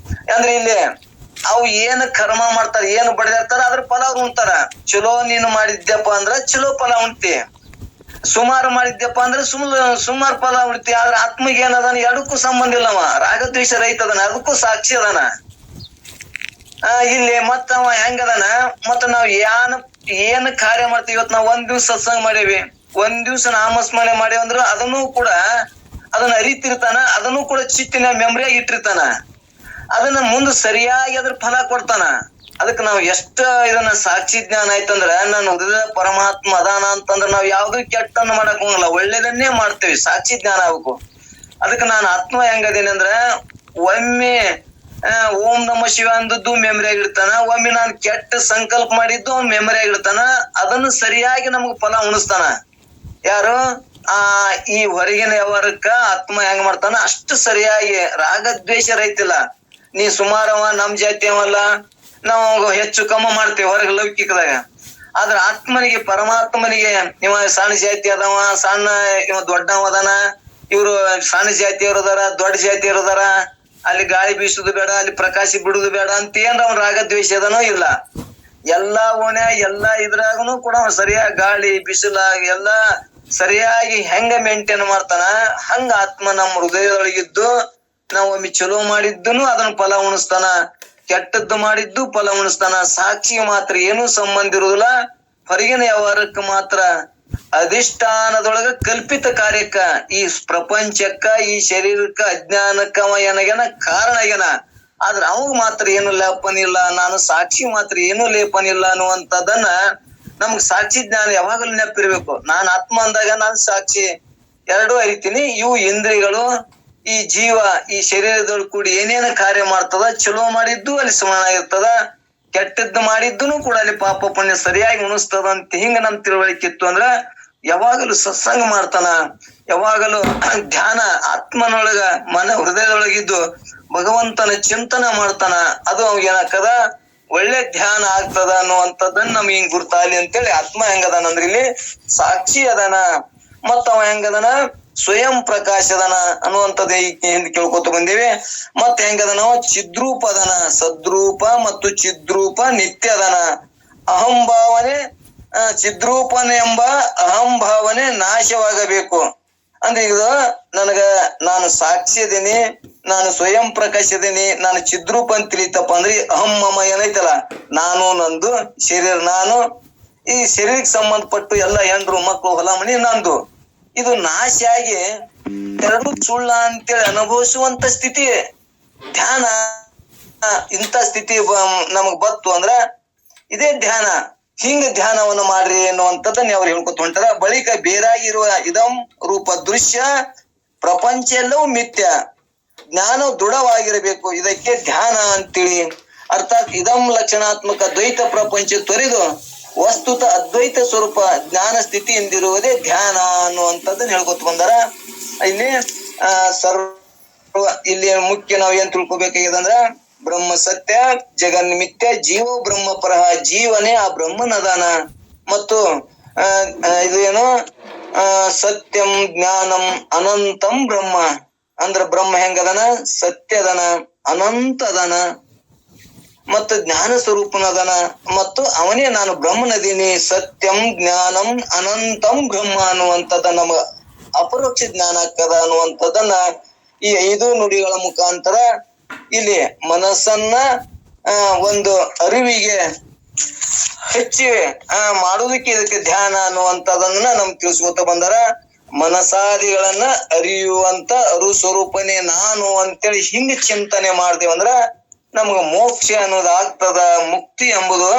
ಇಲ್ಲಿ ಅವು ಏನ್ ಕರ್ಮ ಮಾಡ್ತಾರ, ಏನ್ ಬಡ್ದಾಡ್ತಾರ ಅದ್ರ ಫಲ ಅವ್ರು ಉಣ್ತಾರ. ಚಲೋ ನೀನು ಮಾಡಿದ್ಯಪ್ಪ ಅಂದ್ರ ಚಲೋ ಫಲ ಉಣ್ತಿ, ಸುಮಾರು ಮಾಡಿದ್ಯಪ್ಪ ಅಂದ್ರೆ ಸುಮಾರು ಫಲ ಉಣ್ತಿ. ಆದ್ರ ಆತ್ಮಗೆ ಏನದಾನ, 2ಕ್ಕೂ ಸಂಬಂಧ ಇಲ್ಲವ, ರಾಗದ್ವೇಷ ರೈತ ಅದಾನ, ಅದಕ್ಕೂ ಸಾಕ್ಷಿ ಅದಾನ. ಇಲ್ಲಿ ಮತ್ತ ಅವ ಹೆಂಗದಾನ, ಮತ್ತ ನಾವ್ ಏನ್ ಕಾರ್ಯ ಮಾಡ್ತೀವಿ, ಇವತ್ ನಾವ್ 1 ದಿವ್ಸ ಸತ್ಸಂಗ ಮಾಡೇವಿ, 1 ದಿವ್ಸ ನಾಮಸ್ಮರಣೆ ಮಾಡೇವಿ ಅಂದ್ರ ಅದನ್ನು ಕೂಡ ಅದನ್ನ ಅರಿತಿರ್ತಾನ, ಅದನ್ನು ಕೂಡ ಚಿತ್ತಿನ ಮೆಮರಿಯಾಗಿ ಇಟ್ಟಿರ್ತಾನ, ಅದನ್ನ ಮುಂದೆ ಸರಿಯಾಗಿ ಅದ್ರ ಫಲ ಕೊಡ್ತಾನ. ಅದಕ್ಕೆ ನಾವ್ ಎಷ್ಟ ಇದನ್ನ ಸಾಕ್ಷಿ ಜ್ಞಾನ ಆಯ್ತಂದ್ರ ನಾನು ಹೃದಯ ಪರಮಾತ್ಮ ಅದಾನ ಅಂತಂದ್ರ ನಾವ್ ಯಾವ್ದು ಕೆಟ್ಟನ್ನ ಮಾಡಕ್ ಹೋಗಲ್ಲ, ಒಳ್ಳೇದನ್ನೇ ಮಾಡ್ತೇವಿ. ಸಾಕ್ಷಿ ಜ್ಞಾನ ಆಗ್ಬೇಕು. ಅದಕ್ಕೆ ನಾನು ಆತ್ಮ ಹೆಂಗದೀನಿ ಅಂದ್ರ ಒಮ್ಮೆ ಓಂ ನಮ ಶಿವ ಅಂದದ್ದು ಮೆಮರಿಯಾಗಿರ್ತಾನ, ಒಮ್ಮೆ ನಾನು ಕೆಟ್ಟ ಸಂಕಲ್ಪ ಮಾಡಿದ್ದು ಅವ್ನ್ ಮೆಮರಿಯಾಗಿರ್ತಾನ. ಅದನ್ನು ಸರಿಯಾಗಿ ನಮಗ್ ಫಲ ಉಣಿಸ್ತಾನ. ಯಾರು ಈ ಹೊರಗಿನ ವ್ಯವಹಾರಕ್ಕ ಆತ್ಮ ಹೆಂಗ್ ಮಾಡ್ತಾನ ಅಷ್ಟು ಸರಿಯಾಗಿ ರಾಗದ್ವೇಷ ರೈತಿಲ್ಲ. ನೀ ಸುಮಾರವ ನಮ್ ಜಾತಿ ಅವಲ್ಲ, ನಾವು ಹೆಚ್ಚು ಕಮ್ಮ ಮಾಡ್ತೇವೆ ಹೊರಗೆ ಲೌಕಿಕದಾಗ. ಆದ್ರ ಆತ್ಮನಿಗೆ ಪರಮಾತ್ಮನಿಗೆ ಇವ ಸಣ್ಣ ಜಾತಿ ಅದಾವ, ಸಣ್ಣ ಇವ ದೊಡ್ಡವ ಅದಾನ, ಇವ್ರು ಸಣ್ಣ ಜಾತಿಯವ್ರು ಅದಾರ, ದೊಡ್ಡ ಜಾತಿಯವ್ರು ಅದಾರ, ಅಲ್ಲಿ ಗಾಳಿ ಬೀಸುದು ಬೇಡ, ಅಲ್ಲಿ ಪ್ರಕಾಶ ಬಿಡುದು ಬೇಡ ಅಂತ ಏನ್ರ ಅವ್ನ ರಾಗದ್ವೇಷ ಅದನೋ ಇಲ್ಲ. ಎಲ್ಲಾ ಓಣ್ಯ ಎಲ್ಲಾ ಇದ್ರಾಗನು ಕೂಡ ಸರಿಯಾಗಿ ಗಾಳಿ ಬಿಸಿಲ ಎಲ್ಲಾ ಸರಿಯಾಗಿ ಹೆಂಗ ಮೇಂಟೈನ್ ಮಾಡ್ತಾನ, ಹಂಗ ಆತ್ಮ ನಮ್ಮ ಹೃದಯದೊಳಗಿದ್ದು ನಾವು ಒಮ್ಮೆ ಚಲೋ ಮಾಡಿದ್ದನು ಅದನ್ನ ಫಲ ಉಣಿಸ್ತಾನ, ಕೆಟ್ಟದ್ದು ಮಾಡಿದ್ದು ಫಲ ಉಣಿಸ್ತಾನ. ಸಾಕ್ಷಿಗೆ ಮಾತ್ರ ಏನೂ ಸಂಬಂಧ ಇರುವುದಿಲ್ಲ, ಹೊರಗಿನ ವ್ಯವಹಾರಕ್ಕ ಮಾತ್ರ ಅಧಿಷ್ಠಾನದೊಳಗ ಕಲ್ಪಿತ ಕಾರ್ಯಕ್ಕ, ಈ ಪ್ರಪಂಚಕ್ಕ ಈ ಶರೀರಕ್ಕ ಅಜ್ಞಾನಕ್ಕ ಅವ ಏನಾಗ್ಯಾನ ಕಾರಣ ಆಗ್ಯಾನ. ಆದ್ರ ಅವಾಗ ಮಾತ್ರ ಏನು ಲೇಪನ ಇಲ್ಲ, ನಾನು ಸಾಕ್ಷಿ ಮಾತ್ರ ಏನು ಲೇಪನ ಇಲ್ಲ ಅನ್ನುವಂಥದ್ದನ್ನ ನಮ್ಗ್ ಸಾಕ್ಷಿ ಜ್ಞಾನ ಯಾವಾಗಲೂ ನೆನಪಿರ್ಬೇಕು. ನಾನ್ ಆತ್ಮ ಅಂದಾಗ ನಾನ್ ಸಾಕ್ಷಿ ಎರಡೂ ಅರಿತೀನಿ. ಇವು ಇಂದ್ರಿಯಗಳು, ಈ ಜೀವ ಈ ಶರೀರದೊಳಗೆ ಕೂಡಿ ಏನೇನ ಕಾರ್ಯ ಮಾಡ್ತದ, ಚಲೋ ಮಾಡಿದ್ದು ಅಲ್ಲಿ ಸ್ಮರಣ ಇರ್ತದ, ಕೆಟ್ಟದ್ದು ಮಾಡಿದ್ದನು ಕೂಡ ಅಲ್ಲಿ ಪಾಪ ಪುಣ್ಯ ಸರಿಯಾಗಿ ಉಣಿಸ್ತದ ಅಂತ ಹಿಂಗ ನಮ್ ತಿಳುವಳಿಕೆ ಇತ್ತು ಅಂದ್ರ ಯಾವಾಗಲೂ ಸತ್ಸಂಗ ಮಾಡ್ತಾನ, ಯಾವಾಗಲೂ ಧ್ಯಾನ ಆತ್ಮನೊಳಗ ಹೃದಯದೊಳಗಿದ್ದು ಭಗವಂತನ ಚಿಂತನ ಮಾಡ್ತಾನ. ಅದು ಅವ್ ಏನಾಗ್ತದ, ಒಳ್ಳೆ ಧ್ಯಾನ ಆಗ್ತದ ಅನ್ನುವಂಥದ್ದನ್ನ ನಮ್ಗೆ ಹಿಂಗ್ ಗುರ್ತಾಲಿ ಅಂತೇಳಿ ಆತ್ಮ ಹೆಂಗದಾನ ಅಂದ್ರೆ ಇಲ್ಲಿ ಸಾಕ್ಷಿ ಅದಾನ. ಮತ್ತ ಅವ ಹೆಂಗದನ, ಸ್ವಯಂ ಪ್ರಕಾಶ ಅದಾನ ಅನ್ನುವಂಥದ್ದು ಹಿಂದ್ ಕೇಳ್ಕೊತ ಬಂದೇವಿ. ಮತ್ತ ಹೆಂಗದನ, ಚಿದ್ರೂಪ ಅದಾನ, ಸದ್ರೂಪ ಮತ್ತು ಚಿದ್ರೂಪ ನಿತ್ಯ ಅದಾನ. ಅಹಂಭಾವನೆ ಚಿದ್ರೂಪನೆ ಎಂಬ ಅಹಂಭಾವನೆ ನಾಶವಾಗಬೇಕು. ಅಂದ್ರೆ ಈಗ ನಾನು ಸಾಕ್ಷಿ ಅದೇನಿ, ನಾನು ಸ್ವಯಂ ಪ್ರಕಾಶ ಅದೇನಿ, ನಾನು ಚಿದ್ರೂಪ ಅಂತ ತಿಳಿತಪ್ಪ ಅಂದ್ರೆ ಅಹಂ ಮಮ ಏನೈತಲ್ಲ, ನಾನು ನಂದು ಶರೀರ, ನಾನು ಈ ಶರೀರಕ್ಕೆ ಸಂಬಂಧಪಟ್ಟು ಎಲ್ಲ ಹೆಂಡ್ರು ಮಕ್ಕಳು ಹೊಲ ಮನಿ ನಂದು, ಇದು ನಾಶ ಆಗಿ ಎರಡು ಸುಳ್ಳ ಅಂತೇಳಿ ಅನುಭವಿಸುವಂತ ಸ್ಥಿತಿ ಧ್ಯಾನ. ಇಂಥ ಸ್ಥಿತಿ ನಮಗ್ ಬತ್ತು ಅಂದ್ರ ಇದೇ ಧ್ಯಾನ. ಹಿಂಗ ಧ್ಯಾನವನ್ನು ಮಾಡ್ರಿ ಅನ್ನುವಂಥದ್ದನ್ನ ಅವ್ರು ಹೇಳ್ಕೊತ ಹೊಂಟಾರ. ಬಳಿಕ ಬೇರಾಗಿರುವ ಇದಂ ರೂಪ ದೃಶ್ಯ ಪ್ರಪಂಚ ಎಲ್ಲವೂ ಮಿಥ್ಯ, ಜ್ಞಾನ ದೃಢವಾಗಿರಬೇಕು, ಇದಕ್ಕೆ ಧ್ಯಾನ ಅಂತೇಳಿ. ಅರ್ಥಾತ್ ಇದಂ ಲಕ್ಷಣಾತ್ಮಕ ದ್ವೈತ ಪ್ರಪಂಚ ತೊರೆದು ವಸ್ತುತ ಅದ್ವೈತ ಸ್ವರೂಪ ಜ್ಞಾನ ಸ್ಥಿತಿ ಎಂದಿರುವುದೇ ಧ್ಯಾನ ಅನ್ನುವಂಥದ್ದನ್ನ ಹೇಳ್ಕೊತ ಬಂದಾರ. ಇಲ್ಲಿ ಮುಖ್ಯ ನಾವ್ ಏನ್ ತಿಳ್ಕೊಬೇಕಾಗ್ಯದಂದ್ರ, ಬ್ರಹ್ಮ ಸತ್ಯ ಜಗನ್ಮಿತ್ಯ ಜೀವ ಬ್ರಹ್ಮ ಪರಹ, ಜೀವನೇ ಆ ಬ್ರಹ್ಮನದಾನ. ಮತ್ತು ಇದು ಏನು, ಸತ್ಯಂ ಜ್ಞಾನಂ ಅನಂತಂ ಬ್ರಹ್ಮ, ಅಂದ್ರ ಬ್ರಹ್ಮ ಹೆಂಗದನ, ಸತ್ಯದನ, ಅನಂತ ಅದನ, ಮತ್ತು ಜ್ಞಾನ ಸ್ವರೂಪನದನ, ಮತ್ತು ಅವನೇ ನಾನು ಬ್ರಹ್ಮನದೀನಿ. ಸತ್ಯಂ ಜ್ಞಾನಂ ಅನಂತಂ ಬ್ರಹ್ಮ ಅನ್ನುವಂಥದ್ದ ನಮ ಅಪರೋಕ್ಷ ಜ್ಞಾನ ಆಗ್ತದ ಅನ್ನುವಂಥದ್ದನ್ನ ಈ 5 ನುಡಿಗಳ ಮುಖಾಂತರ ಇಲ್ಲಿ ಮನಸ್ಸನ್ನ ಒಂದು ಅರಿವಿಗೆ ಹೆಚ್ಚಿ ಮಾಡುವುದಕ್ಕೆ ಇದಕ್ಕೆ ಧ್ಯಾನ ಅನ್ನುವಂಥದನ್ನ ನಮ್ಗೆ ತಿಳಿಸ್ಕೊತ ಬಂದಾರ. ಮನಸಾದಿಗಳನ್ನ ಅರಿಯುವಂತ ಅರು ಸ್ವರೂಪನೇ ನಾನು ಅಂತೇಳಿ ಹಿಂಗ ಚಿಂತನೆ ಮಾಡ್ದೇವಂದ್ರ ನಮ್ಗ ಮೋಕ್ಷ ಅನ್ನೋದು ಆಗ್ತದ. ಮುಕ್ತಿ ಎಂಬುದು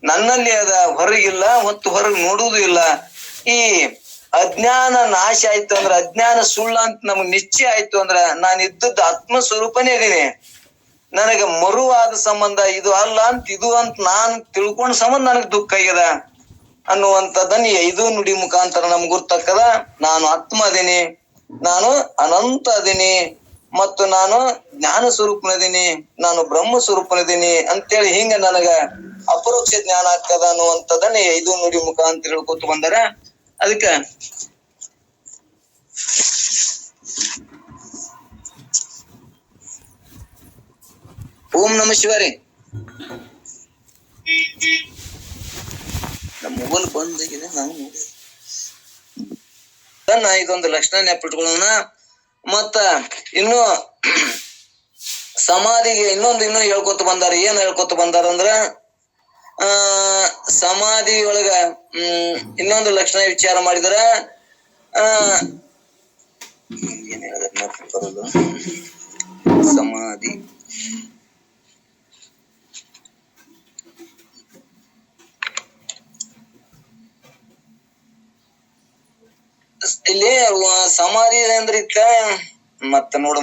ನನ್ನಲ್ಲಿ ಅದ, ಹೊರಗಿಲ್ಲ ಮತ್ತು ಹೊರಗ್ ನೋಡುವುದು ಇಲ್ಲ. ಈ ಅಜ್ಞಾನ ನಾಶ ಆಯ್ತು ಅಂದ್ರ, ಅಜ್ಞಾನ ಸುಳ್ಳ ಅಂತ ನಮಗ್ ನಿಶ್ಚಯ ಆಯ್ತು ಅಂದ್ರ, ನಾನು ಇದ್ದದ್ದು ಆತ್ಮ ಸ್ವರೂಪನೇ ಇದೀನಿ. ನನಗ ಮರುವಾದ ಸಂಬಂಧ ಇದು ಅಲ್ಲ ಅಂತ ಇದು ಅಂತ ನಾನ್ ತಿಳ್ಕೊಂಡ ಸಂಬಂಧ ನನಗ್ ದುಃಖ ಆಗ್ಯದ ಅನ್ನುವಂಥದ್ದನ್ನ ಈ 5 ನುಡಿ ಮುಖಾಂತರ ನಮ್ಗೆ ಗುರ್ತಕ್ಕದ. ನಾನು ಆತ್ಮ ಅದೇನಿ, ನಾನು ಅನಂತ ಅದೇನಿ, ಮತ್ತು ನಾನು ಜ್ಞಾನ ಸ್ವರೂಪನದೀನಿ, ನಾನು ಬ್ರಹ್ಮ ಸ್ವರೂಪನದೀನಿ ಅಂತೇಳಿ ಹಿಂಗ ನನಗ ಅಪರೋಕ್ಷ ಜ್ಞಾನ ಆಗ್ತದ ಅನ್ನುವಂಥದ್ದನ್ನ 5 ನುಡಿ ಮುಖಾಂತರ ಹೇಳ್ಕೊತ ಬಂದಾರ. ಅದಕ್ಕ ಓಂ ನಮ ಶಿವಾರಿ. ನಮ್ಮ ಮೊಬೈಲ್ ಬಂದ್ ಆಗಿದೆ, ನಾವು ನೋಡಿ ಇದೊಂದು ಲಕ್ಷಣ ನೆನಪಿಟ್ಕೊಳ್ಳೋಣ. ಮತ್ತ ಇನ್ನು ಸಮಾಧಿಗೆ ಇನ್ನೂ ಹೇಳ್ಕೊತ ಬಂದಾರ. ಏನ್ ಹೇಳ್ಕೊತ ಬಂದಾರ ಅಂದ್ರ, ಸಮಾಧಿ ಒಳಗ ಇನ್ನೊಂದು ಲಕ್ಷಣ ವಿಚಾರ ಮಾಡಿದ್ರ, ಏನ್ ಹೇಳಿದ್ರು ಸಮಾಧಿ ಇಲ್ಲಿ ಸಮಾಧಿ ಅಂದ್ರೆ ಮತ್ತ ನೋಡ